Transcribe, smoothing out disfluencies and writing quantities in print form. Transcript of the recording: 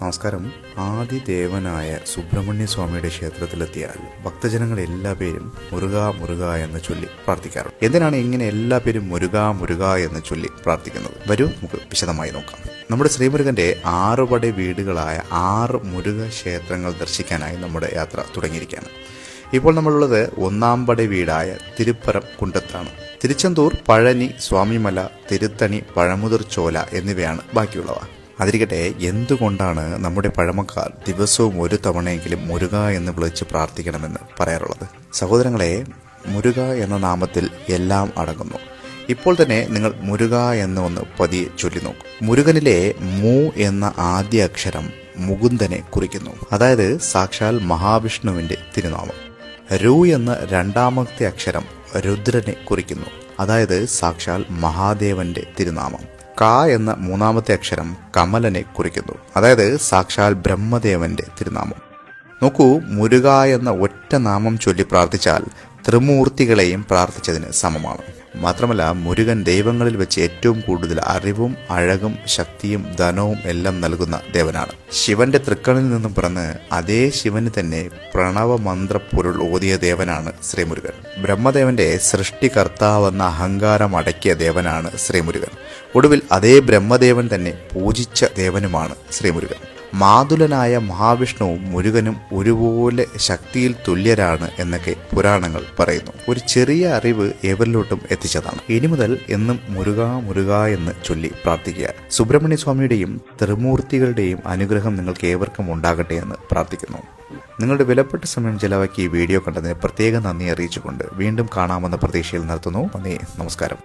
നമസ്കാരം. ആദിദേവനായ സുബ്രഹ്മണ്യ സ്വാമിയുടെ ക്ഷേത്രത്തിലെത്തിയാൽ ഭക്തജനങ്ങൾ എല്ലാ പേരും മുരുക മുരുക എന്ന് ചൊല്ലി പ്രാർത്ഥിക്കാറുണ്ട്. എന്തിനാണ് ഇങ്ങനെ എല്ലാ പേരും മുരുക മുരുക എന്ന് ചൊല്ലി പ്രാർത്ഥിക്കുന്നത്? വരൂ, നമുക്ക് വിശദമായി നോക്കാം. നമ്മുടെ ശ്രീമുരുകന്റെ 6 പടി വീടുകളായ 6 മുരുക ക്ഷേത്രങ്ങൾ ദർശിക്കാനായി നമ്മുടെ യാത്ര തുടങ്ങിയിരിക്കുകയാണ്. ഇപ്പോൾ നമ്മളുള്ളത് 1-ാം പടി വീടായ തിരുപ്പരം കുണ്ടത്താണ്. തിരുച്ചെന്തൂർ, പഴനി, സ്വാമിമല, തിരുത്തണി, പഴമുതിർ ചോല എന്നിവയാണ് ബാക്കിയുള്ളവ. അതിരിക്കട്ടെ, എന്തുകൊണ്ടാണ് നമ്മുടെ പഴമക്കാർ ദിവസവും ഒരു തവണയെങ്കിലും മുരുക എന്ന് വിളിച്ച് പ്രാർത്ഥിക്കണമെന്ന് പറയാറുള്ളത്? സഹോദരങ്ങളെ, മുരുക എന്ന നാമത്തിൽ എല്ലാം അടങ്ങുന്നു. ഇപ്പോൾ തന്നെ നിങ്ങൾ മുരുക എന്ന് ഒന്ന് പതിയെ ചൊല്ലി നോക്കൂ. മുരുകനിലെ മു എന്ന ആദ്യ അക്ഷരം മുകുന്ദനെ കുറിക്കുന്നു, അതായത് സാക്ഷാൽ മഹാവിഷ്ണുവിന്റെ തിരുനാമം. രു എന്ന രണ്ടാമത്തെ അക്ഷരം രുദ്രനെ കുറിക്കുന്നു, അതായത് സാക്ഷാൽ മഹാദേവന്റെ തിരുനാമം. ക എന്ന 3-ാമത്തെ അക്ഷരം കമലനെ കുറിക്കുന്നു, അതായത് സാക്ഷാൽ ബ്രഹ്മദേവന്റെ തിരുനാമം. നോക്കൂ, മുരുക എന്ന ഒറ്റ നാമം ചൊല്ലി പ്രാർത്ഥിച്ചാൽ ത്രിമൂർത്തികളെയും പ്രാർത്ഥിച്ചതിന് സമമാണ്. മാത്രമല്ല, മുരുകൻ ദൈവങ്ങളിൽ വെച്ച് ഏറ്റവും കൂടുതൽ അറിവും അഴകും ശക്തിയും ധനവും എല്ലാം നൽകുന്ന ദേവനാണ്. ശിവന്റെ തൃക്കണിൽ നിന്നും പിറന്ന് അതേ ശിവന് തന്നെ പ്രണവമന്ത്ര പൊരുൾ ഓതിയ ദേവനാണ് ശ്രീമുരുകൻ. ബ്രഹ്മദേവന്റെ സൃഷ്ടികർത്താവെന്ന അഹങ്കാരം അടക്കിയ ദേവനാണ് ശ്രീമുരുകൻ. ഒടുവിൽ അതേ ബ്രഹ്മദേവൻ തന്നെ പൂജിച്ച ദേവനുമാണ് ശ്രീമുരുകൻ. മാതുലനായ മഹാവിഷ്ണുവും മുരുകനും ഒരുപോലെ ശക്തിയിൽ തുല്യരാണ് എന്നൊക്കെ പുരാണങ്ങൾ പറയുന്നു. ഒരു ചെറിയ അറിവ് ഏവരിലോട്ടും എത്തിച്ചതാണ്. ഇനി മുതൽ എന്നും മുരുക മുരുക എന്ന് ചൊല്ലി പ്രാർത്ഥിക്കുക. സുബ്രഹ്മണ്യ സ്വാമിയുടെയും ത്രിമൂർത്തികളുടെയും അനുഗ്രഹം നിങ്ങൾക്ക് ഏവർക്കും ഉണ്ടാകട്ടെ എന്ന് പ്രാർത്ഥിക്കുന്നു. നിങ്ങളുടെ വിലപ്പെട്ട സമയം ചെലവാക്കി ഈ വീഡിയോ കണ്ടതിന് പ്രത്യേക നന്ദി അറിയിച്ചുകൊണ്ട് വീണ്ടും കാണാമെന്ന പ്രതീക്ഷയിൽ നിർത്തുന്നു. നന്ദി, നമസ്കാരം.